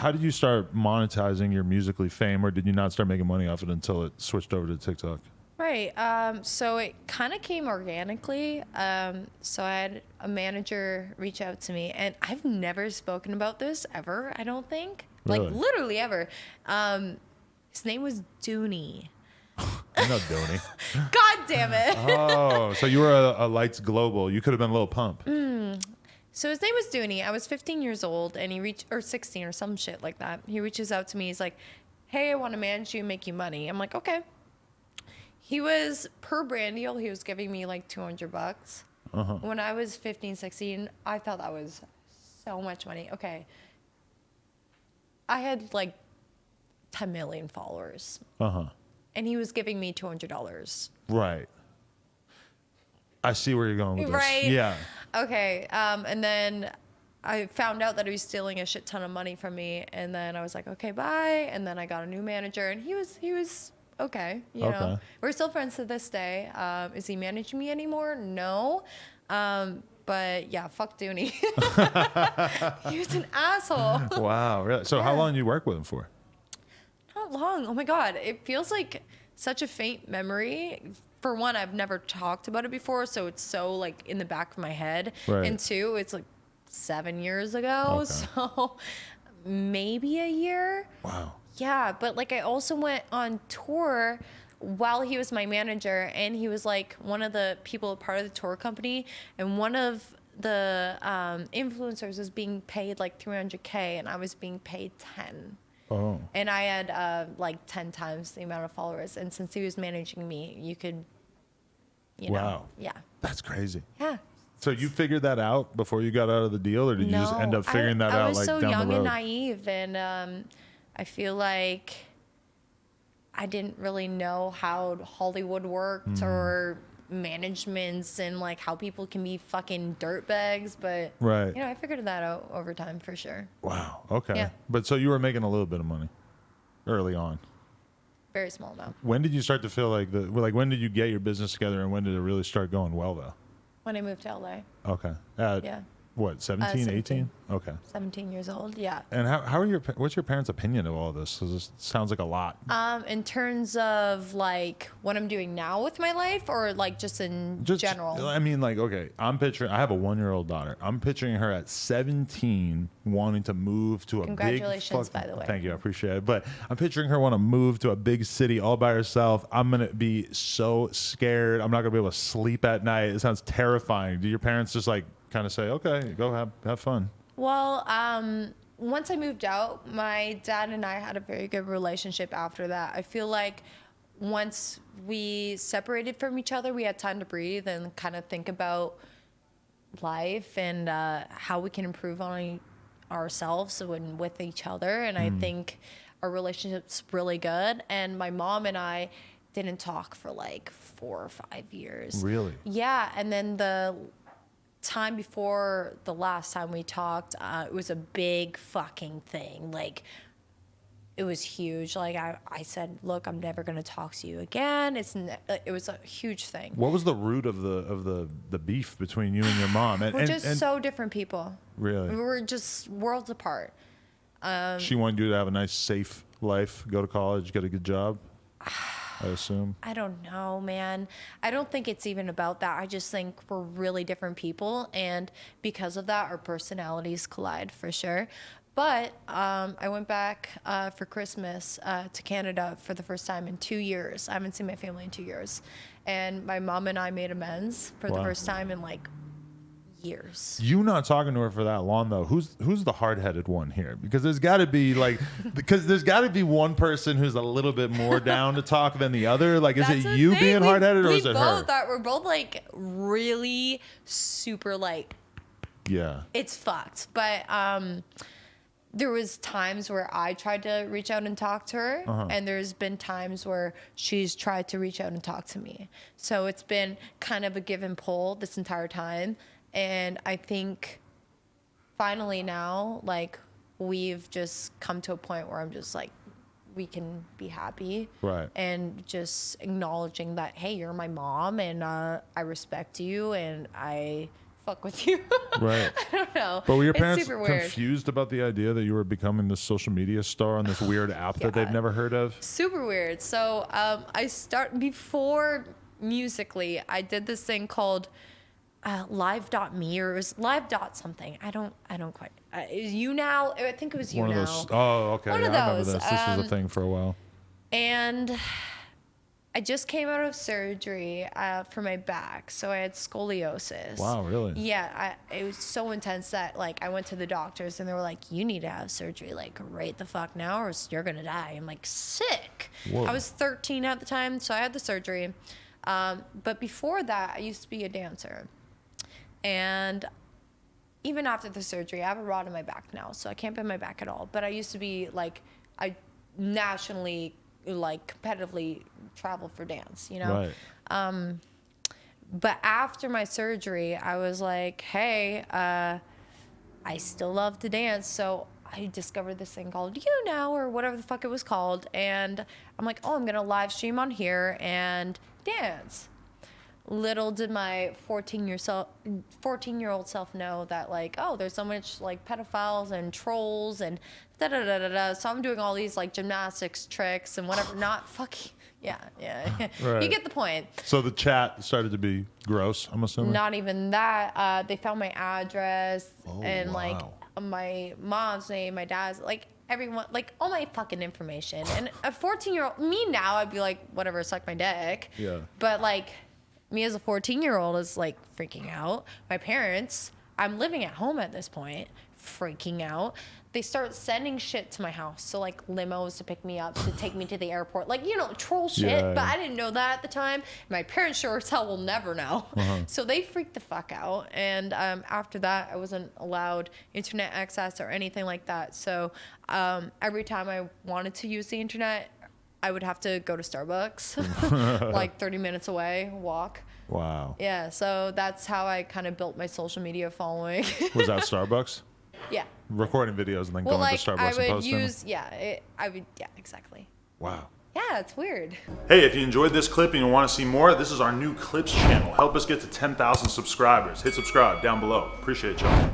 how did you start monetizing your Musical.ly fame, or did you not start making money off it until it switched over to TikTok? Right. So it kind of came organically. So I had a manager reach out to me, and I've never spoken about this ever, I don't think. Really? Like, literally ever. His name was Dooney. I know Dooney. God damn it. Oh, so you were a Lights Global. You could have been Lil Pump. So his name was Dooney. I was 15 years old, and or 16 or some shit like that. He reaches out to me. He's like, hey, I want to manage you and make you money. I'm like, okay. He was, per brand deal, he was giving me like $200. When I was 15, 16, I thought that was so much money. Okay. I had like 10 million followers. And he was giving me $200. Right. I see where you're going with this. Right? Yeah. Okay. And then I found out that he was stealing a shit ton of money from me. And then I was like, okay, bye. And then I got a new manager, and he was okay. You know, we're still friends to this day. Is he managing me anymore? No. But yeah, fuck Dooney. He was an asshole. Wow. Really? So how long did you work with him for? Not long. Oh my God. It feels like such a faint memory. For one, I've never talked about it before, so it's so like in the back of my head. Right. And two, it's like 7 years ago. So maybe a year. Wow. Yeah, but like I also went on tour while he was my manager, and he was like one of the people part of the tour company, and one of the influencers was being paid like $300K, and I was being paid 10. Oh. And I had like 10 times the amount of followers, and since he was managing me, you could, you know. Wow. Yeah. That's crazy. Yeah. So you figured that out before you got out of the deal, or did you just end up figuring that out like down the road? I was so young and naive, and I feel like I didn't really know how Hollywood worked or managements and like how people can be fucking dirtbags, but right. you know, I figured that out over time for sure. Wow. Okay. Yeah. But so you were making a little bit of money early on. Very small amount. When did you start to feel like when did you get your business together, and when did it really start going well though? When I moved to LA. Okay. Yeah. What, 17, 17. 18? Okay. 17 years old, yeah. And what's your parents' opinion of all this? 'Cause this sounds like a lot. In terms of like what I'm doing now with my life, or like just in general? I mean, like, okay, I have a 1-year-old daughter. I'm picturing her at 17 wanting to move to a Congratulations, by the way. Thank you, I appreciate it. But I'm picturing her want to move to a big city all by herself. I'm going to be so scared. I'm not going to be able to sleep at night. It sounds terrifying. Do your parents just like kind of say, okay, go have fun? Well, once I moved out, my dad and I had a very good relationship after that. I feel like once we separated from each other, we had time to breathe and kind of think about life and how we can improve on ourselves and with each other. And I think our relationship's really good. And my mom and I didn't talk for like 4 or 5 years. Really? Yeah. And then the time before the last time we talked, it was a big fucking thing. Like, it was huge. Like, I said, look, I'm never going to talk to you again. It was a huge thing. What was the root of the beef between you and your mom? We're just so different people. Really? We were just worlds apart. She wanted you to have a nice, safe life, go to college, get a good job, I assume. I don't know, man. I don't think it's even about that. I just think we're really different people, and because of that, our personalities collide for sure. But I went back for Christmas to Canada for the first time in 2 years. I haven't seen my family in 2 years. And my mom and I made amends for the first time in like years. You not talking to her for that long though. Who's the hard-headed one here? Because there's got to be one person who's a little bit more down to talk than the other. Like, is it you being hard-headed, or is it her? We're both like really super like. Yeah. It's fucked, but there was times where I tried to reach out and talk to her, and there's been times where she's tried to reach out and talk to me. So it's been kind of a give and pull this entire time. And I think finally now, like, we've just come to a point where I'm just like, we can be happy. Right. And just acknowledging that, hey, you're my mom, and I respect you, and I fuck with you. Right. I don't know. But were your It's parents super weird. confused about the idea that you were becoming this social media star on this weird app that they've never heard of? Super weird. So before Musically, I did this thing called live.me, or it was live dot something. I don't quite. Is You Now? I think it was You One of Now. those. Oh, okay. One Yeah, of I remember those, this. This was a thing for a while. And I just came out of surgery for my back, so I had scoliosis. Wow, really? Yeah, it was so intense that like I went to the doctors and they were like, "You need to have surgery like right the fuck now, or you're gonna die." I'm like, sick. Whoa. I was 13 at the time, so I had the surgery. But before that, I used to be a dancer, and even after the surgery, I have a rod in my back now, so I can't bend my back at all. But I used to be like, I nationally like competitively traveled for dance, you know? Right. But after my surgery, I was like, hey, I still love to dance. So I discovered this thing called You Now, or whatever the fuck it was called. And I'm like, oh, I'm going to live stream on here and dance. Little did my 14-year-old self know that, like, oh, there's so much like pedophiles and trolls and da da da da da. So I'm doing all these like gymnastics tricks and whatever. Not fucking. Yeah. Right. You get the point. So the chat started to be gross, I'm assuming? Not even that. They found my address and wow. like my mom's name, my dad's, like everyone, like all my fucking information. And a 14-year-old, me now, I'd be like, whatever, suck my dick. Yeah. But like me as a 14-year-old is like freaking out. My parents, I'm living at home at this point, freaking out. They start sending shit to my house. So like limos to pick me up, to take me to the airport. Like, you know, troll shit. Yeah. But I didn't know that at the time. My parents sure as hell will never know. So they freaked the fuck out. And after that, I wasn't allowed internet access or anything like that. So every time I wanted to use the internet, I would have to go to Starbucks, like 30 minutes away, walk. Wow. Yeah, so that's how I kind of built my social media following. Was that Starbucks? Yeah. Recording videos and then Well, going like to Starbucks I and would posting them? use, yeah, exactly. Wow. Yeah, it's weird. Hey, if you enjoyed this clip and you want to see more, this is our new Clips channel. Help us get to 10,000 subscribers. Hit subscribe down below. Appreciate y'all.